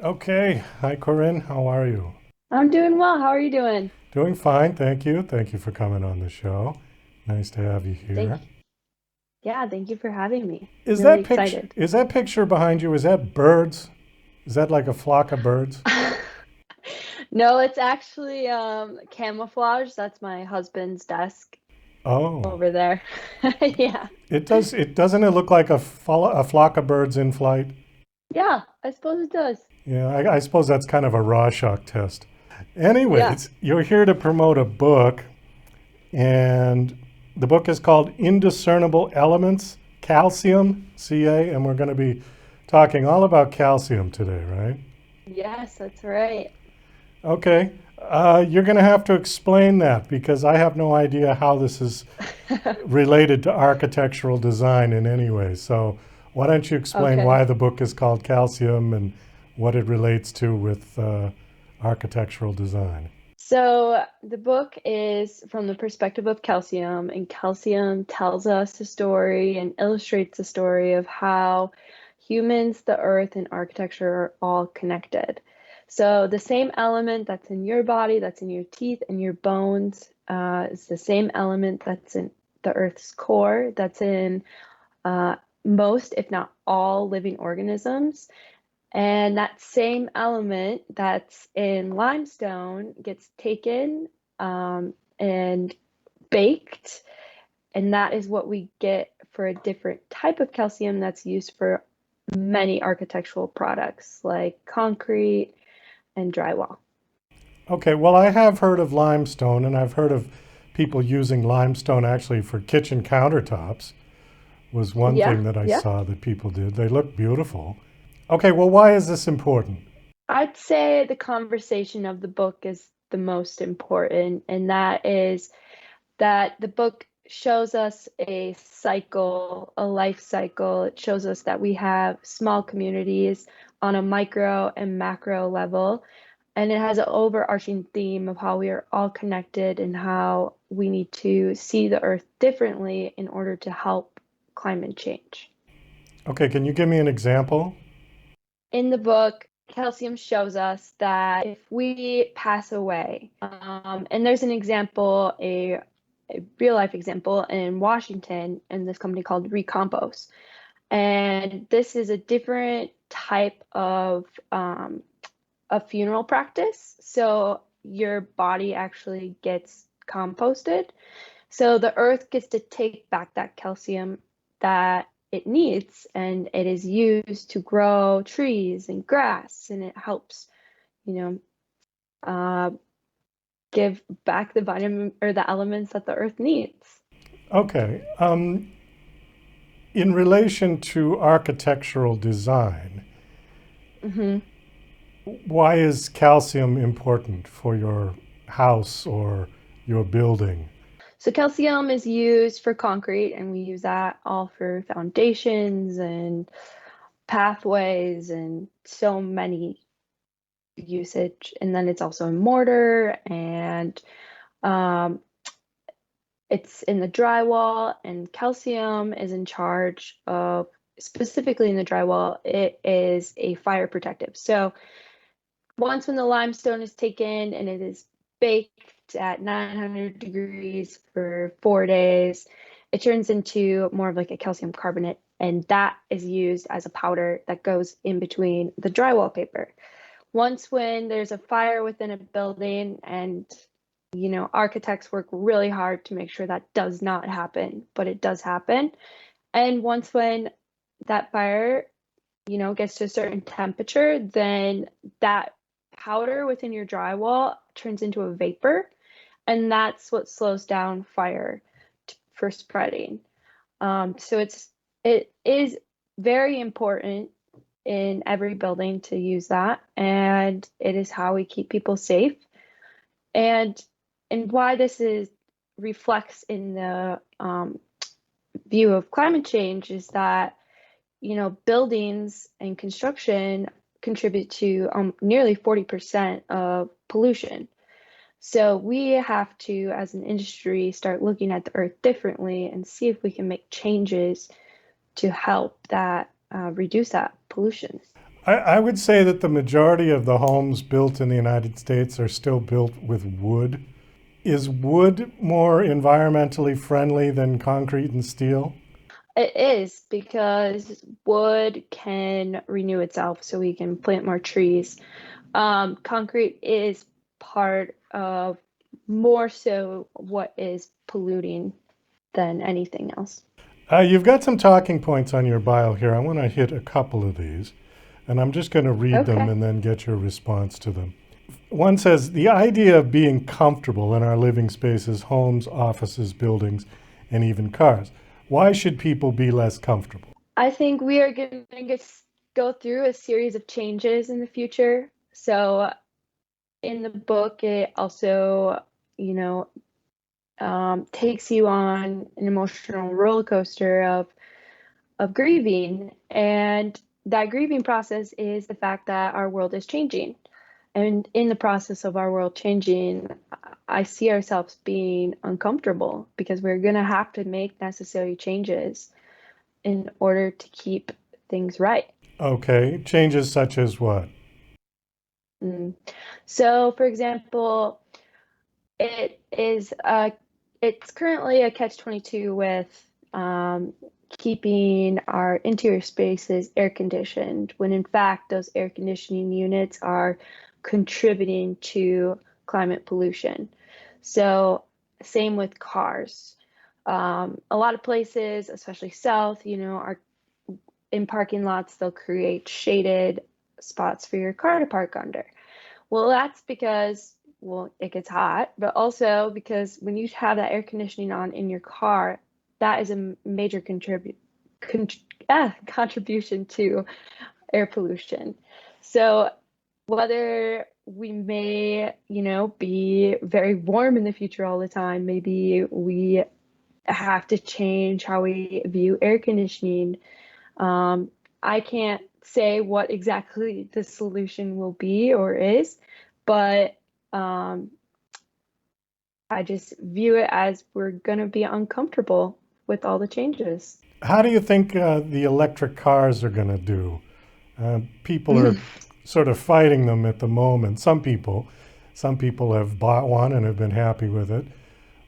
Okay. Hi, Corinne. How are you? I'm doing well. How are you doing? Doing fine, thank you. Thank you for coming on the show. Nice to have you here. Thank Yeah, thank you for having me. Is Really that picture excited. is that picture behind you? Is that birds? Is that like a flock of birds? No, it's actually camouflage. That's my husband's desk Oh, over there. Yeah. it does. It doesn't it look like a flock of birds in flight? Yeah, I suppose it does. Yeah, I suppose that's kind of a Rorschach test. Yeah. Anyways, you're here to promote a book, and the book is called Indiscernible Elements, Calcium, Ca, and we're going to be talking all about calcium today, right? Yes, that's right. Okay. You're going to have to explain that because I have no idea how this is related to architectural design in any way. So, why don't you explain Okay. why the book is called Calcium and what it relates to with architectural design? So the book is from the perspective of calcium, and calcium tells us the story and illustrates the story of how humans, the earth, and architecture are all connected. So the same element that's in your body, that's in your teeth and your bones, is the same element that's in the earth's core, that's in uh, most, if not all, living organisms. And that same element that's in limestone gets taken and baked, and that is what we get for a different type of calcium that's used for many architectural products like concrete and drywall. Okay, well, I have heard of limestone and I've heard of people using limestone actually for kitchen countertops, was one Yeah, thing that I yeah. saw that people did. They look beautiful. Okay, well, why is this important? I'd say the conversation of the book is the most important, and that is that the book shows us a cycle, a life cycle. It shows us that we have small communities on a micro and macro level. And it has an overarching theme of how we are all connected and how we need to see the earth differently in order to help climate change. Okay, can you give me an example? In the book, calcium shows us that if we pass away, and there's an example, a real life example in Washington in this company called Recompose. And this is a different type of a funeral practice. So your body actually gets composted. So the earth gets to take back that calcium that it needs, and it is used to grow trees and grass, and it helps, you know, uh, give back the vitamin or the elements that the earth needs. Okay, in relation to architectural design, Hmm. why is calcium important for your house or your building? So calcium is used for concrete, and we use that all for foundations and pathways and so many usage. And then it's also in mortar, and um, it's in the drywall, and calcium is in charge of, specifically in the drywall, it is a fire protective. So once when the limestone is taken and it is baked at 900 degrees for 4 days, it turns into more of like a calcium carbonate, and that is used as a powder that goes in between the drywall paper. Once when there's a fire within a building, and architects work really hard to make sure that does not happen, but it does happen. And once when that fire, gets to a certain temperature, then that powder within your drywall turns into a vapor, and that's what slows down fire for spreading. So it is very important in every building to use that, and it is how we keep people safe. And why this is reflects in the view of climate change is that buildings and construction contribute to nearly 40% of pollution. So we have to, as an industry, start looking at the earth differently and see if we can make changes to help that reduce that pollution. I would say that the majority of the homes built in the United States are still built with wood. Is wood more environmentally friendly than concrete and steel? It is because wood can renew itself, so we can plant more trees. Concrete is part of more so what is polluting than anything else. You've got some talking points on your bio here. I want to hit a couple of these, and I'm just going to read them Okay. and then get your response to them. One says the idea of being comfortable in our living spaces, homes, offices, buildings, and even cars. Why should people be less comfortable? I think we are going to go through a series of changes in the future. So in the book, it also, you know, takes you on an emotional roller coaster of grieving, and that grieving process is the fact that our world is changing. And in the process of our world changing, I see ourselves being uncomfortable because we're going to have to make necessary changes in order to keep things right. Okay, changes such as what? Mm. So, for example, it is it's currently a catch-22 with keeping our interior spaces air conditioned, when in fact those air conditioning units are contributing to climate pollution. So, same with cars. A lot of places, especially south, are in parking lots, they'll create shaded spots for your car to park under. Well, that's because, well, it gets hot, but also because when you have that air conditioning on in your car, that is a major con- contribution to air pollution. So whether we may, be very warm in the future all the time, maybe we have to change how we view air conditioning. I can't say what exactly the solution will be or is, but um, I just view it as we're going to be uncomfortable with all the changes. How do you think the electric cars are going to do? People are sort of fighting them at the moment. Some people have bought one and have been happy with it.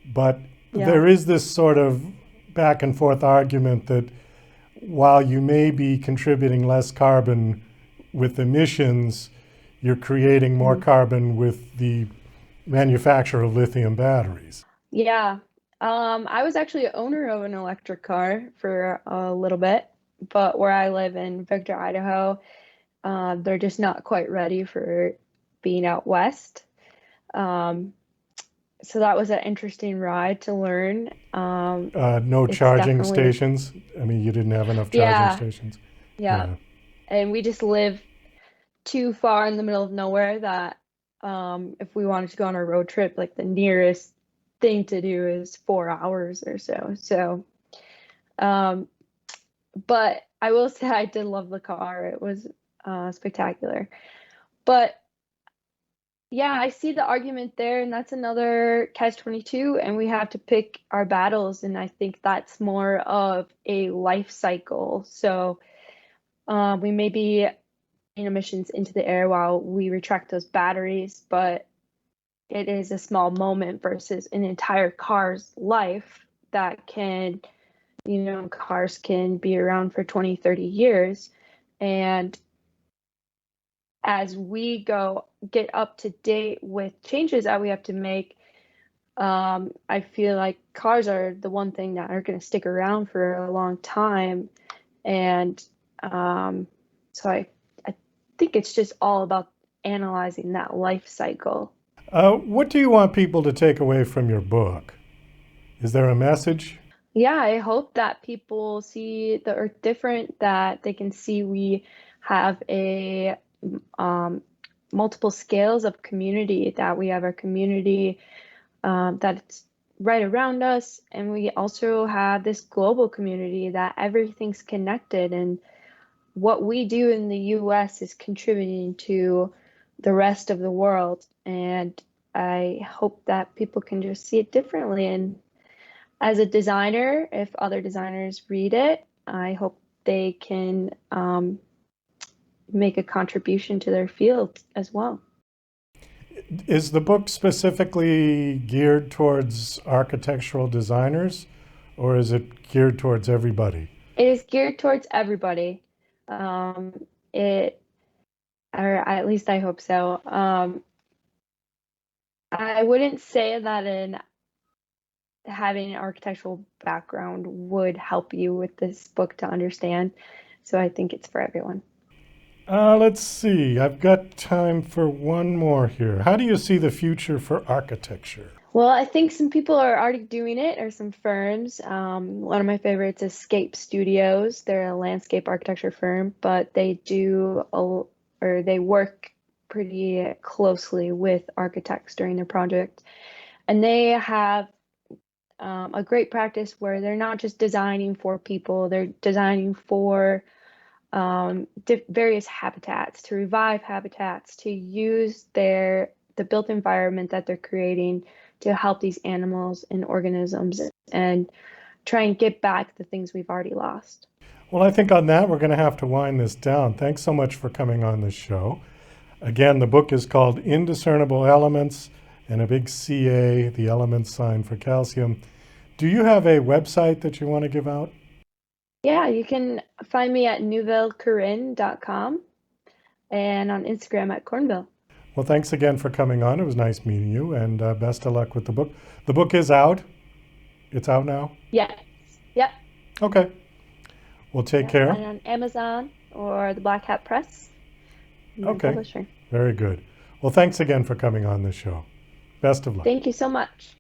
But Yeah. there is this sort of back and forth argument that while you may be contributing less carbon with emissions, you're creating more Mhm. carbon with the manufacture of lithium batteries. Yeah. I was actually an owner of an electric car for a little bit, but where I live in Victor, Idaho, they're just not quite ready for being out west. Um, so that was an interesting ride to learn. No It's charging definitely, stations. I mean, you didn't have enough charging yeah, stations. yeah. Yeah. And we just live too far in the middle of nowhere that if we wanted to go on a road trip, like the nearest thing to do is 4 hours or so. So, um, but I will say I did love the car. It was spectacular. But yeah, I see the argument there, and that's another catch-22, and we have to pick our battles, and I think that's more of a life cycle. So we may be emissions into the air while we retract those batteries, but it is a small moment versus an entire car's life that can, cars can be around for 20, 30 years. And as we get up to date with changes that we have to make, I feel like cars are the one thing that are going to stick around for a long time. And so I think it's just all about analyzing that life cycle. What do you want people to take away from your book? Is there a message? Yeah, I hope that people see the earth different, that they can see we have a um, multiple scales of community, that we have our community that's right around us, and we also have this global community that everything's connected, and what we do in the US is contributing to the rest of the world. And I hope that people can just see it differently. And as a designer, if other designers read it, I hope they can make a contribution to their field as well. Is the book specifically geared towards architectural designers, or is it geared towards everybody? It is geared towards everybody. It, or at least I hope so. I wouldn't say that having an architectural background would help you with this book to understand. So I think it's for everyone. Let's see. I've got time for one more here. How do you see the future for architecture? Well, I think some people are already doing it, or some firms. One of my favorites is Scape Studios. They're a landscape architecture firm, but they they work pretty closely with architects during their project. And they have a great practice where they're not just designing for people, they're designing for various habitats, to revive habitats, to use the built environment that they're creating to help these animals and organisms and try and get back the things we've already lost. Well, I think on that, we're going to have to wind this down. Thanks so much for coming on the show. Again, the book is called Indiscernible Elements, and a big CA, the element sign for calcium. Do you have a website that you want to give out? Yeah, you can find me at newvillekorynn.com and on Instagram at Cornville. Well, thanks again for coming on. It was nice meeting you, and best of luck with the book. The book is out. It's out now? Yes. Yep. Okay. Well, take care. And on Amazon or the Black Hat Press. Okay. Publisher. Very good. Well, thanks again for coming on the show. Best of luck. Thank you so much.